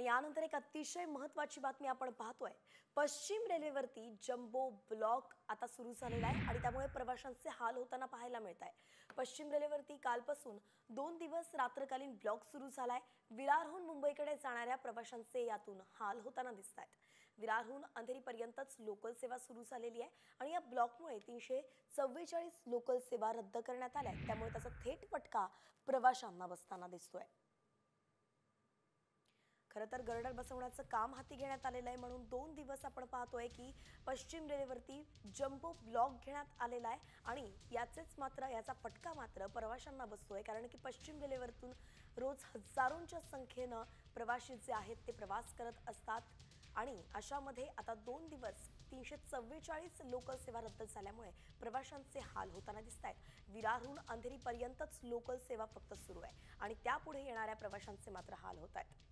यानंतर एक अतिशय महत्त्वाची बातमी आपण पाहतोय। पश्चिम रेल्वेवरती जम्बो ब्लॉक आता सुरू झालेला आहे आणि त्यामुळे प्रवाशांचे हाल होताना पाहायला मिळत आहे। पश्चिम रेल्वेवरती कालपासून 2 दिवस रात्रकालीन ब्लॉक सुरू झालाय। विरारहून मुंबईकडे जाणाऱ्या प्रवाशांचे यातून हाल होताना दिसतात। विरारहून अंधेरीपर्यंतच लोकल सेवा सुरू झालेली आहे आणि या ब्लॉकमुळे 344 लोकल सेवा रद्द करण्यात आल्या। त्यामुळे त्याचा थेट फटका प्रवाशांना बसताना दिसतोय। खरं तर गर्डर बसवण्याचं काम हाती घेण्यात आलेलं आहे म्हणून 2 दिवस आपण पाहतोय की पश्चिम रेल्वेवरती जम्बो ब्लॉक घेण्यात आलेला आहे आणि याचा फटका मात्र प्रवाशांना बसतोय। कारण की पश्चिम रेल्वेवरतून रोज हजारोंच्या संख्येने प्रवासी जे आहेत ते प्रवास करत असतात आणि अशामध्ये आता 2 दिवस 344 लोकल सेवा रद्द झाल्यामुळे प्रवाशांचे हाल होताना दिसतायत। विरारहून अंधेरीपर्यंतच लोकल सेवा फक्त सुरू आहे आणि त्यापुढे येणाऱ्या प्रवाशांचे मात्र हाल होत आहेत।